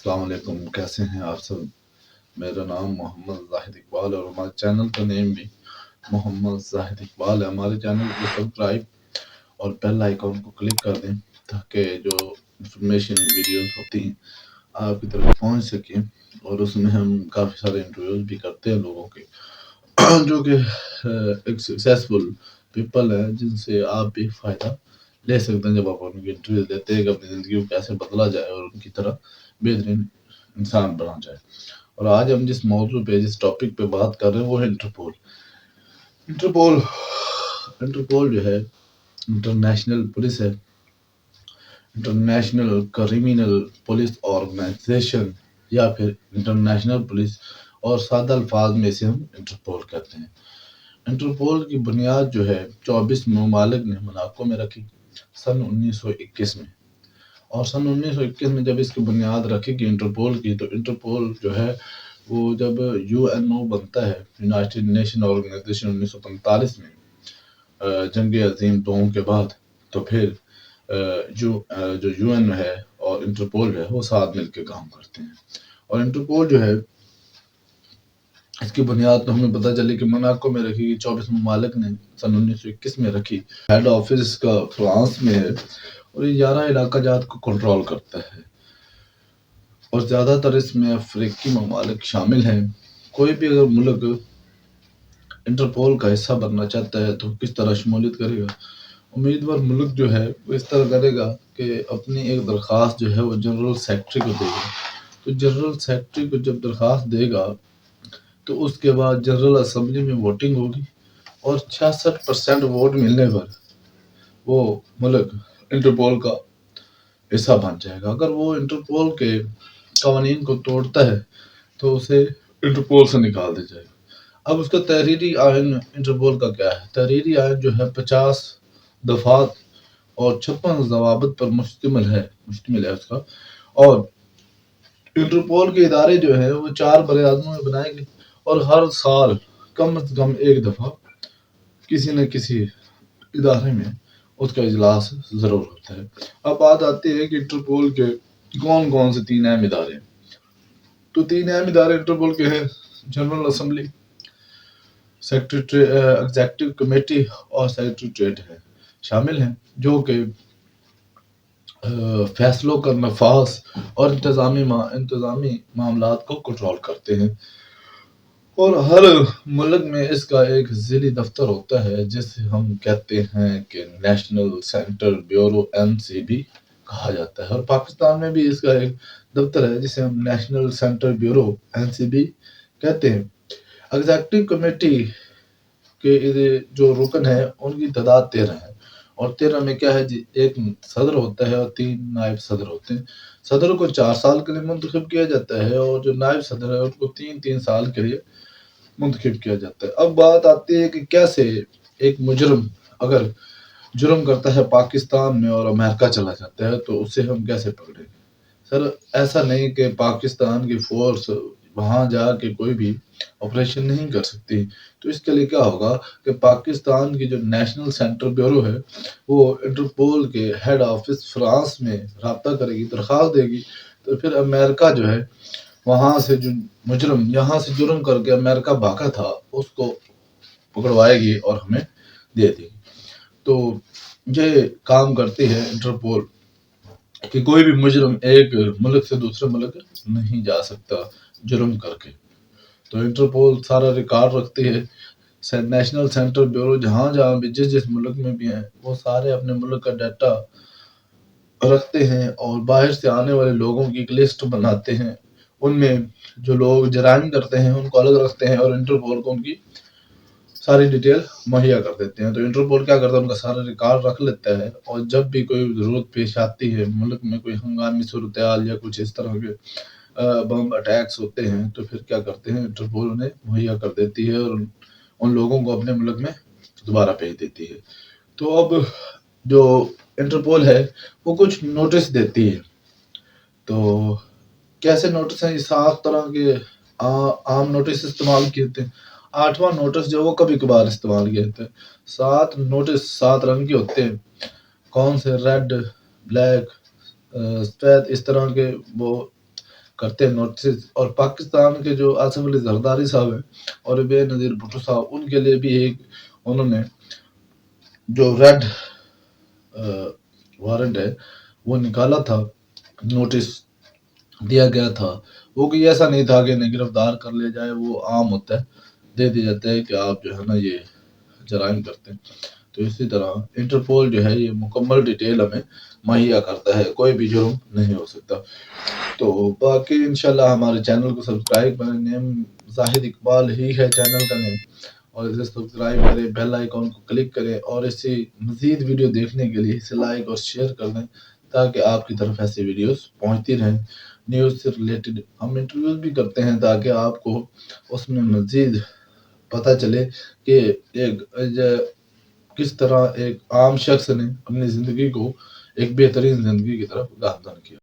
अस्सलाम वालेकुम, कैसे हैं आप सब। मेरा नाम मोहम्मद जाहिद इकबाल और हमारे चैनल का नेम भी मोहम्मद जाहिद इकबाल है। हमारे चैनल को सब्सक्राइब और बेल आइकॉन को क्लिक कर दें ताकि जो इंफॉर्मेशन वीडियोस होती हैं आपकी तरफ पहुंच सकें। और उसमें हम काफ़ी सारे इंटरव्यूज भी करते हैं लोगों के जो कि एक सक्सेसफुल पीपल हैं जिनसे आप भी फ़ायदा ले सकते हैं जब आप उनकी इंटरव्यू देते हैं कि अपनी ज़िंदगी को कैसे बदला जाए और उनकी तरह बेहतरीन इंसान बना जाए। और आज हम जिस मौजू पे जिस टॉपिक पे बात कर रहे हैं वो है इंटरपोल। इंटरपोल इंटरपोल जो है इंटरनेशनल पुलिस है, इंटरनेशनल क्रिमिनल पुलिस ऑर्गेनाइजेशन या फिर इंटरनेशनल पुलिस, और सादा अल्फाज में इसे हम इंटरपोल कहते हैं। इंटरपोल की बुनियाद जो है 24 ममालिक ने मोनाको में रखी सन 1921 में। और सन 1921 में जब इसकी बुनियाद रखी कि इंटरपोल की, तो इंटरपोल जो है वो जब यूएनओ बनता है, यूनाइटेड नेशन ऑर्गेनाइजेशन, 1945 में जंग अजीम दोम के बाद, तो फिर जो यूएन है और इंटरपोल है वो साथ मिलकर काम करते हैं। और इंटरपोल जो है इसकी बुनियाद तो हमें पता चली कि मोनाको में रखी, 24 ममालिक ने सन 1921 में रखी। हेड ऑफिस इसका फ्रांस में है और ये 11 इलाका जात को कंट्रोल करता है और ज़्यादातर इसमें अफ्रीकी ममालिक शामिल हैं। कोई भी अगर मुल्क इंटरपोल का हिस्सा बनना चाहता है तो किस तरह शमूलियत करेगा। उम्मीदवार मुल्क जो है वो इस तरह करेगा कि अपनी एक दरख्वास्त जो है वो जनरल सेक्रेटरी को देगा। तो जनरल सेक्रेटरी को जब दरख्वास्त देगा तो उसके बाद जनरल असेंबली में वोटिंग होगी और 66% वोट मिलने पर वो मुल्क इंटरपोल का हिस्सा बन जाएगा। अगर वो इंटरपोल के कवानीन को तोड़ता है तो उसे इंटरपोल से निकाल दिया जाएगा। अब उसका तहरीरी आयन इंटरपोल का क्या है। तहरीरी आयन जो है 50 दफात और 56 जवाबत पर मुश्तमिल है उसका। और इंटरपोल के इदारे जो है वो 4 बरे-आज़मों में बनाए गए और हर साल कम से कम एक दफ़ा किसी न किसी इदारे में उसका इजलास ज़रूर होता है। अब बात आती है कि इंटरपोल के कौन कौन से 3 अहम इदारे हैं। तो 3 अहम इदारे इंटरपोल के हैं, जनरल असेंबली, एग्जीक्यूटिव कमेटी और सेक्रेटरीट है शामिल हैं, जो कि फैसलों का नफाज और इंतजामी मामलात को कंट्रोल करते हैं। और हर मुल्क में इसका एक ज़िली दफ्तर होता है जिसे हम कहते हैं कि नेशनल सेंटर ब्यूरो, एनसीबी कहा जाता है। और पाकिस्तान में भी इसका एक दफ्तर है जिसे हम नेशनल सेंटर ब्यूरो, एनसीबी कहते हैं। एग्जीक्यूटिव कमेटी के जो रुकन है उनकी तादाद 13 है और 13 में क्या है जी, एक सदर होता है और 3 नायब सदर होते हैं। सदर को 4 साल के लिए मुंतखब किया जाता है और जो नायब सदर है उनको 3-3 साल के लिए मुंतखब किया जाता है। अब बात आती है कि कैसे एक मुजरिम अगर जुर्म करता है पाकिस्तान में और अमेरिका चला जाता है तो उसे हम कैसे पकड़ेंगे। सर ऐसा नहीं कि पाकिस्तान की फोर्स वहां जाके कोई भी ऑपरेशन नहीं कर सकती। तो इसके लिए क्या होगा कि पाकिस्तान की जो नेशनल सेंटर ब्यूरो है वो इंटरपोल के हेड ऑफिस फ्रांस में रब्ता करेगी, दरख्वास्त देगी। तो फिर अमेरिका जो है वहां से जो मुजरिम यहाँ से जुर्म करके अमेरिका भागा था उसको पकड़वाएगी और हमें दे देगी। तो ये काम करती है इंटरपोल कि कोई भी मुजरिम एक मुल्क से दूसरे मुल्क नहीं जा सकता जुर्म करके। तो इंटरपोल सारा रिकॉर्ड रखती है। नेशनल सेंटर ब्यूरो जहाँ जहाँ भी जिस जिस मुल्क में भी हैं वो सारे अपने मुल्क का डाटा रखते हैं और बाहर से आने वाले लोगों की एक लिस्ट बनाते हैं। उनमें जो लोग जराइम करते हैं उनको अलग रखते हैं और इंटरपोल को उनकी सारी डिटेल मुहैया कर देते हैं। तो इंटरपोल क्या करता है, उनका सारा रिकॉर्ड रख लेता है और जब भी कोई ज़रूरत पेश आती है, मुल्क में कोई हंगामी सूरत-ए-हाल या कुछ इस तरह के बम अटैक्स होते हैं तो फिर क्या करते हैं, इंटरपोल उन्हें मुहैया कर देती है और उन लोगों को अपने मुल्क में दोबारा भेज देती है। तो अब जो इंटरपोल है वो कुछ नोटिस देती है। तो कैसे नोटिस हैं, ये 7 तरह के आम नोटिस इस्तेमाल किए थे। 8वां नोटिस जो वो कभी-कभार इस्तेमाल किए थे। 7 नोटिस 7 रंग के होते हैं। कौन से, रेड, ब्लैक, सफेद, इस तरह के वो کرتے ہیں نوٹس، اور پاکستان کے جو آصف علی زرداری صاحب ہیں اور بے نظیر بھٹو صاحب، ان کے لیے بھی ایک انہوں نے جو ریڈ وارنٹ ہے وہ نکالا تھا، نوٹس دیا گیا تھا، وہ کوئی ایسا نہیں تھا کہ انہیں گرفتار کر لیا جائے، وہ عام ہوتا ہے، دے دیا جاتا ہے کہ آپ جو ہے نا یہ جرائم کرتے ہیں۔ تو اسی طرح انٹرپول جو ہے یہ مکمل ڈیٹیل ہمیں مہیا کرتا ہے، کوئی بھی جرم نہیں ہو سکتا۔ تو باقی انشاءاللہ ہمارے چینل کو سبسکرائب کریں، نیم زاہد اقبال ہی ہے چینل کا نیم، اور اسے سبسکرائب کریں، بیل آئیکن کو کلک کریں، اور اسی مزید ویڈیو دیکھنے کے لیے اسے لائک اور شیئر کر دیں تاکہ آپ کی طرف ایسی ویڈیوز پہنچتی رہیں۔ نیوز سے ریلیٹڈ ہم انٹرویوز بھی کرتے ہیں تاکہ آپ کو اس میں مزید پتہ چلے کہ ایک کس طرح ایک عام شخص نے اپنی زندگی کو ایک بہترین زندگی کی طرف گامزن کیا۔